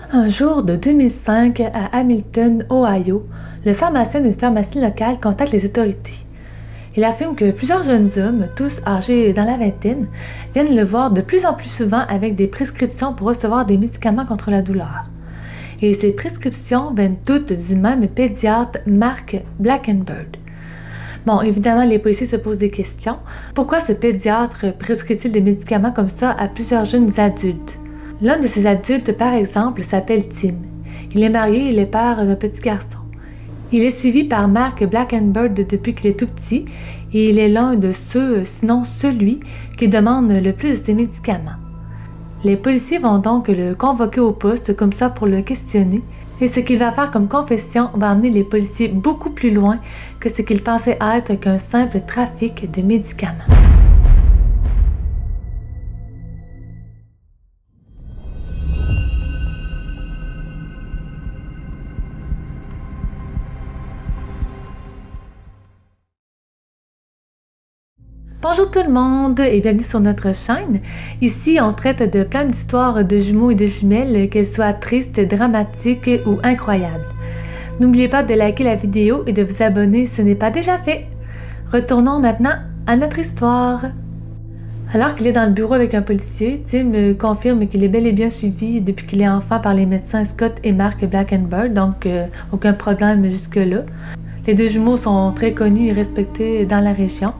Un jour de 2005, à Hamilton, Ohio, le pharmacien d'une pharmacie locale contacte les autorités. Il affirme que plusieurs jeunes hommes, tous âgés dans la vingtaine, viennent le voir de plus en plus souvent avec des prescriptions pour recevoir des médicaments contre la douleur. Et ces prescriptions viennent toutes du même pédiatre, Mark Blackenberg. Bon, évidemment, les policiers se posent des questions. Pourquoi ce pédiatre prescrit-il des médicaments comme ça à plusieurs jeunes adultes? L'un de ces adultes, par exemple, s'appelle Tim. Il est marié et il est père d'un petit garçon. Il est suivi par Mark Blackenberg depuis qu'il est tout petit et il est l'un de ceux, sinon celui, qui demande le plus de médicaments. Les policiers vont donc le convoquer au poste comme ça pour le questionner et ce qu'il va faire comme confession va amener les policiers beaucoup plus loin que ce qu'ils pensaient être qu'un simple trafic de médicaments. Bonjour tout le monde et bienvenue sur notre chaîne. Ici, on traite de plein d'histoires de jumeaux et de jumelles, qu'elles soient tristes, dramatiques ou incroyables. N'oubliez pas de liker la vidéo et de vous abonner si ce n'est pas déjà fait. Retournons maintenant à notre histoire. Alors qu'il est dans le bureau avec un policier, Tim confirme qu'il est bel et bien suivi depuis qu'il est enfant par les médecins Scott et Mark Blackenberg, donc aucun problème jusque-là. Les deux jumeaux sont très connus et respectés dans la région.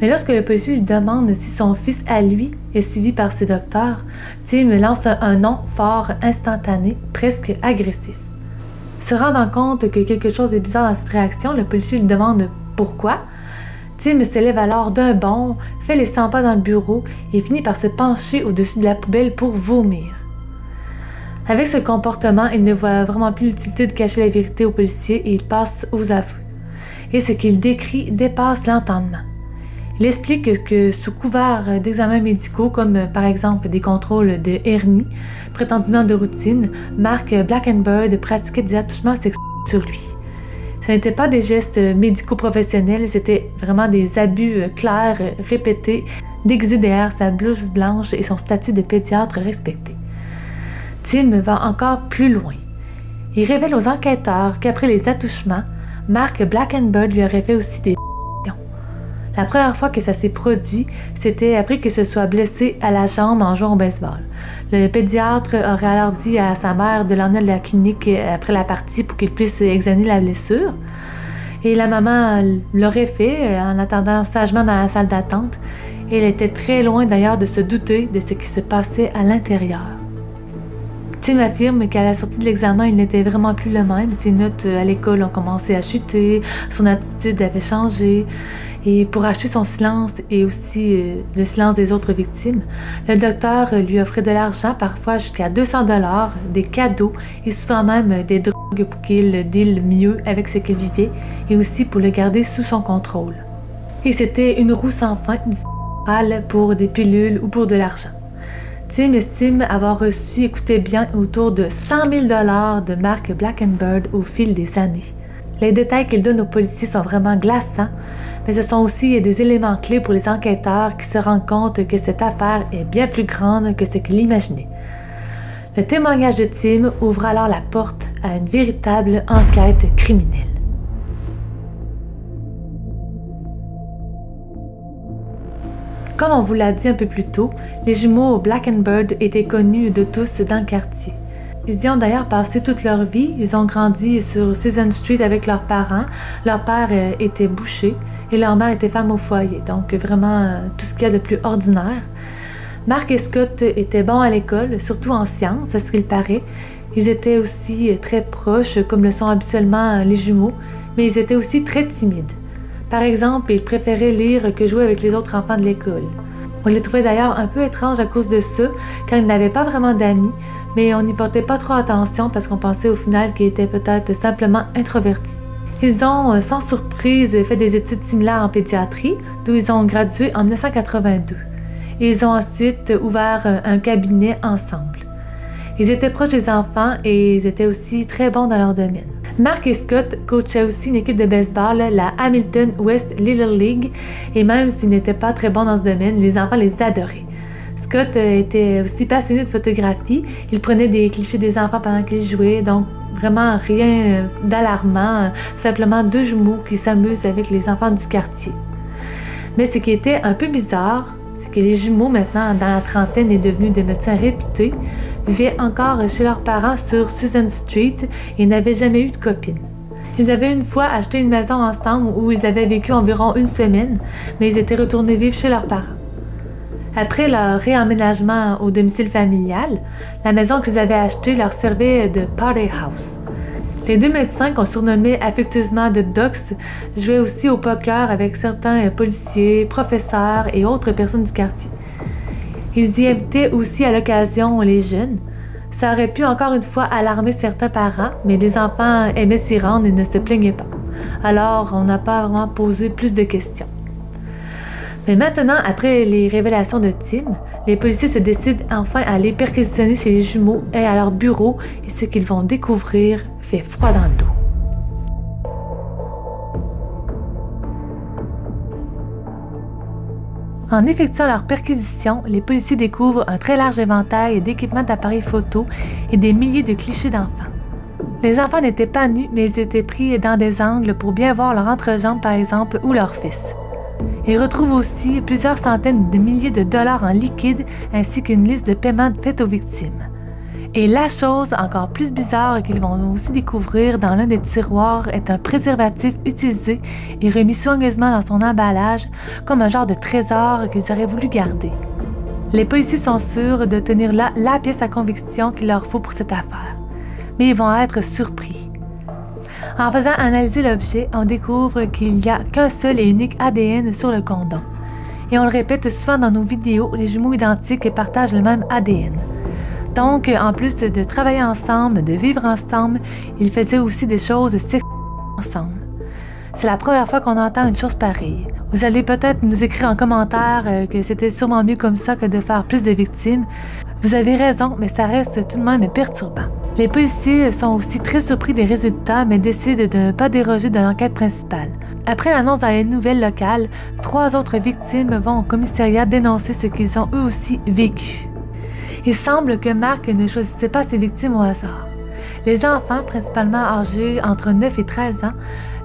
Mais lorsque le policier lui demande si son fils à lui est suivi par ses docteurs, Tim lance un nom fort, instantané, presque agressif. Se rendant compte que quelque chose est bizarre dans cette réaction, le policier lui demande pourquoi. Tim se lève alors d'un bond, fait les 100 pas dans le bureau et finit par se pencher au-dessus de la poubelle pour vomir. Avec ce comportement, il ne voit vraiment plus l'utilité de cacher la vérité au policier et il passe aux aveux. Et ce qu'il décrit dépasse l'entendement. Il explique que sous couvert d'examens médicaux, comme par exemple des contrôles de hernie, prétendument de routine, Mark Blackenberg pratiquait des attouchements sexuels sur lui. Ce n'étaient pas des gestes médico-professionnels, c'était vraiment des abus clairs, répétés, déguisés derrière sa blouse blanche et son statut de pédiatre respecté. Tim va encore plus loin. Il révèle aux enquêteurs qu'après les attouchements, Mark Blackenberg lui aurait fait aussi des. La première fois que ça s'est produit, c'était après qu'il se soit blessé à la jambe en jouant au baseball. Le pédiatre aurait alors dit à sa mère de l'emmener à la clinique après la partie pour qu'il puisse examiner la blessure. Et la maman l'aurait fait en attendant sagement dans la salle d'attente. Et elle était très loin d'ailleurs de se douter de ce qui se passait à l'intérieur. Tim affirme qu'à la sortie de l'examen, il n'était vraiment plus le même. Ses notes à l'école ont commencé à chuter, son attitude avait changé. Et pour acheter son silence et aussi le silence des autres victimes, le docteur lui offrait de l'argent, parfois jusqu'à 200 $, des cadeaux et souvent même des drogues pour qu'il deal mieux avec ce qu'il vivait et aussi pour le garder sous son contrôle. Et c'était une roue sans fin du pour des pilules ou pour de l'argent. Tim estime avoir reçu, écoutez bien, autour de 100 000 $ de Mark Blackenberg au fil des années. Les détails qu'il donne aux policiers sont vraiment glaçants, mais ce sont aussi des éléments clés pour les enquêteurs qui se rendent compte que cette affaire est bien plus grande que ce qu'ils imaginaient. Le témoignage de Tim ouvre alors la porte à une véritable enquête criminelle. Comme on vous l'a dit un peu plus tôt, les jumeaux Blackenberg étaient connus de tous dans le quartier. Ils y ont d'ailleurs passé toute leur vie. Ils ont grandi sur Season Street avec leurs parents. Leur père était boucher et leur mère était femme au foyer. Donc vraiment tout ce qu'il y a de plus ordinaire. Mark et Scott étaient bons à l'école, surtout en sciences, à ce qu'il paraît. Ils étaient aussi très proches, comme le sont habituellement les jumeaux, mais ils étaient aussi très timides. Par exemple, ils préféraient lire que jouer avec les autres enfants de l'école. On les trouvait d'ailleurs un peu étranges à cause de ça, car ils n'avaient pas vraiment d'amis, mais on n'y portait pas trop attention parce qu'on pensait au final qu'ils étaient peut-être simplement introvertis. Ils ont, sans surprise, fait des études similaires en pédiatrie, d'où ils ont gradué en 1982. Et ils ont ensuite ouvert un cabinet ensemble. Ils étaient proches des enfants et ils étaient aussi très bons dans leur domaine. Mark et Scott coachaient aussi une équipe de baseball, la Hamilton West Little League, et même s'ils n'étaient pas très bons dans ce domaine, les enfants les adoraient. Scott était aussi passionné de photographie. Il prenait des clichés des enfants pendant qu'ils jouaient, donc vraiment rien d'alarmant, simplement deux jumeaux qui s'amusent avec les enfants du quartier. Mais ce qui était un peu bizarre, c'est que les jumeaux, maintenant dans la trentaine et devenus des médecins réputés, vivaient encore chez leurs parents sur Susan Street et n'avaient jamais eu de copine. Ils avaient une fois acheté une maison ensemble où ils avaient vécu environ une semaine, mais ils étaient retournés vivre chez leurs parents. Après leur réemménagement au domicile familial, la maison qu'ils avaient achetée leur servait de party house. Les deux médecins qu'on surnommait affectueusement de Docs jouaient aussi au poker avec certains policiers, professeurs et autres personnes du quartier. Ils y invitaient aussi à l'occasion les jeunes. Ça aurait pu encore une fois alarmer certains parents, mais les enfants aimaient s'y rendre et ne se plaignaient pas. Alors, on n'a pas vraiment posé plus de questions. Mais maintenant, après les révélations de Tim, les policiers se décident enfin à aller perquisitionner chez les jumeaux et à leur bureau, et ce qu'ils vont découvrir fait froid dans le dos. En effectuant leur perquisition, les policiers découvrent un très large éventail d'équipements d'appareils photo et des milliers de clichés d'enfants. Les enfants n'étaient pas nus, mais ils étaient pris dans des angles pour bien voir leur entrejambe par exemple ou leurs fesses. Ils retrouvent aussi plusieurs centaines de milliers de dollars en liquide ainsi qu'une liste de paiements faite aux victimes. Et la chose encore plus bizarre qu'ils vont aussi découvrir dans l'un des tiroirs est un préservatif utilisé et remis soigneusement dans son emballage comme un genre de trésor qu'ils auraient voulu garder. Les policiers sont sûrs de tenir là la pièce à conviction qu'il leur faut pour cette affaire, mais ils vont être surpris. En faisant analyser l'objet, on découvre qu'il n'y a qu'un seul et unique ADN sur le condom. Et on le répète souvent dans nos vidéos, les jumeaux identiques partagent le même ADN. Donc, en plus de travailler ensemble, de vivre ensemble, ils faisaient aussi des choses sexuelles ensemble. C'est la première fois qu'on entend une chose pareille. Vous allez peut-être nous écrire en commentaire que c'était sûrement mieux comme ça que de faire plus de victimes. Vous avez raison, mais ça reste tout de même perturbant. Les policiers sont aussi très surpris des résultats, mais décident de ne pas déroger de l'enquête principale. Après l'annonce dans les nouvelles locales, 3 autres victimes vont au commissariat dénoncer ce qu'ils ont eux aussi vécu. Il semble que Mark ne choisissait pas ses victimes au hasard. Les enfants, principalement âgés entre 9 et 13 ans,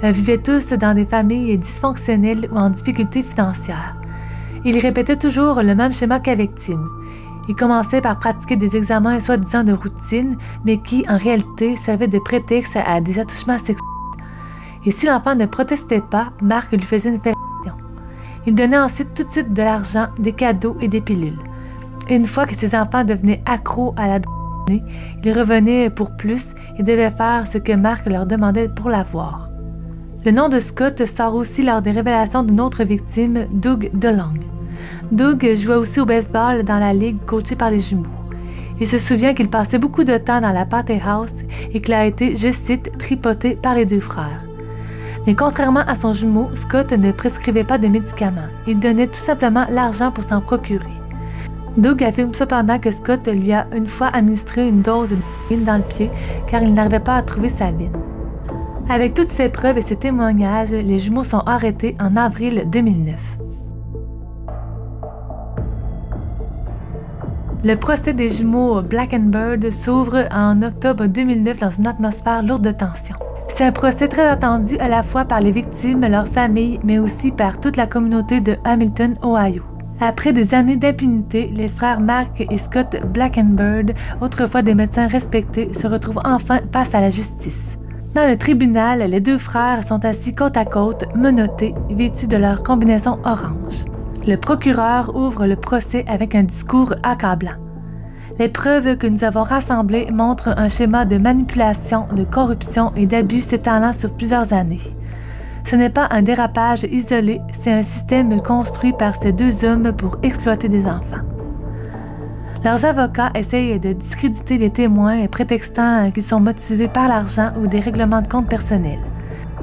vivaient tous dans des familles dysfonctionnelles ou en difficulté financière. Ils répétaient toujours le même schéma qu'avec Tim. Ils commençaient par pratiquer des examens soi-disant de routine, mais qui, en réalité, servaient de prétexte à des attouchements sexuels. Et si l'enfant ne protestait pas, Mark lui faisait une fellation. Il donnait ensuite tout de suite de l'argent, des cadeaux et des pilules. Une fois que ses enfants devenaient accros à la drogue, ils revenaient pour plus et devaient faire ce que Mark leur demandait pour l'avoir. Le nom de Scott sort aussi lors des révélations d'une autre victime, Doug DeLong. Doug jouait aussi au baseball dans la ligue coachée par les jumeaux. Il se souvient qu'il passait beaucoup de temps dans la party house et qu'il a été, je cite, tripoté par les deux frères. Mais contrairement à son jumeau, Scott ne prescrivait pas de médicaments. Il donnait tout simplement l'argent pour s'en procurer. Doug affirme cependant que Scott lui a une fois administré une dose de morphine dans le pied car il n'arrivait pas à trouver sa veine. Avec toutes ces preuves et ces témoignages, les jumeaux sont arrêtés en avril 2009. Le procès des jumeaux Blackenbird s'ouvre en octobre 2009 dans une atmosphère lourde de tension. C'est un procès très attendu à la fois par les victimes, leurs familles, mais aussi par toute la communauté de Hamilton, Ohio. Après des années d'impunité, les frères Mark et Scott Blackenbird, autrefois des médecins respectés, se retrouvent enfin face à la justice. Dans le tribunal, les deux frères sont assis côte à côte, menottés, vêtus de leur combinaison orange. Le procureur ouvre le procès avec un discours accablant. Les preuves que nous avons rassemblées montrent un schéma de manipulation, de corruption et d'abus s'étalant sur plusieurs années. Ce n'est pas un dérapage isolé, c'est un système construit par ces deux hommes pour exploiter des enfants. Leurs avocats essayent de discréditer les témoins prétextant qu'ils sont motivés par l'argent ou des règlements de compte personnels.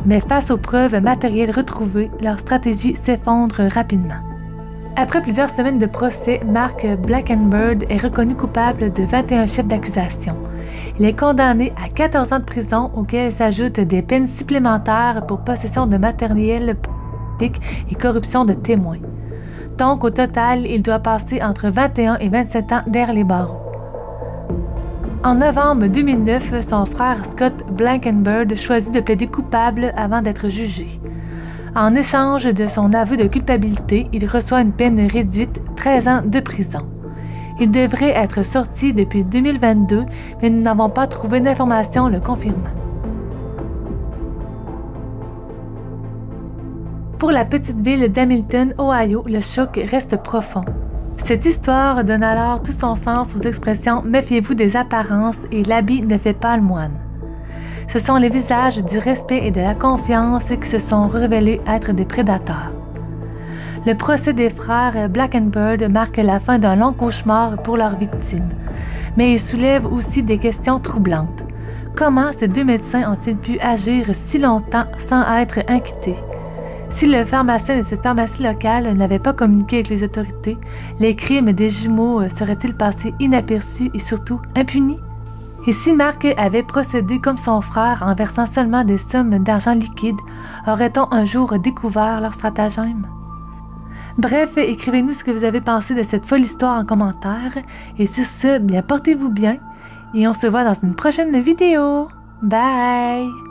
Mais face aux preuves matérielles retrouvées, leur stratégie s'effondre rapidement. Après plusieurs semaines de procès, Mark Blackenbird est reconnu coupable de 21 chefs d'accusation. Il est condamné à 14 ans de prison auxquels s'ajoutent des peines supplémentaires pour possession de matériel public et corruption de témoins. Donc, au total, il doit passer entre 21 et 27 ans derrière les barreaux. En novembre 2009, son frère Scott Blankenburg choisit de plaider coupable avant d'être jugé. En échange de son aveu de culpabilité, il reçoit une peine réduite, 13 ans de prison. Il devrait être sorti depuis 2022, mais nous n'avons pas trouvé d'informations le confirmant. Pour la petite ville d'Hamilton, Ohio, le choc reste profond. Cette histoire donne alors tout son sens aux expressions « méfiez-vous des apparences » et « l'habit ne fait pas le moine ». Ce sont les visages du respect et de la confiance qui se sont révélés être des prédateurs. Le procès des frères Blankenburg marque la fin d'un long cauchemar pour leurs victimes, mais il soulève aussi des questions troublantes. Comment ces deux médecins ont-ils pu agir si longtemps sans être inquiétés? Si le pharmacien de cette pharmacie locale n'avait pas communiqué avec les autorités, les crimes des jumeaux seraient-ils passés inaperçus et surtout impunis? Et si Marc avait procédé comme son frère en versant seulement des sommes d'argent liquide, aurait-on un jour découvert leur stratagème? Bref, écrivez-nous ce que vous avez pensé de cette folle histoire en commentaire. Et sur ce, bien portez-vous bien et on se voit dans une prochaine vidéo. Bye!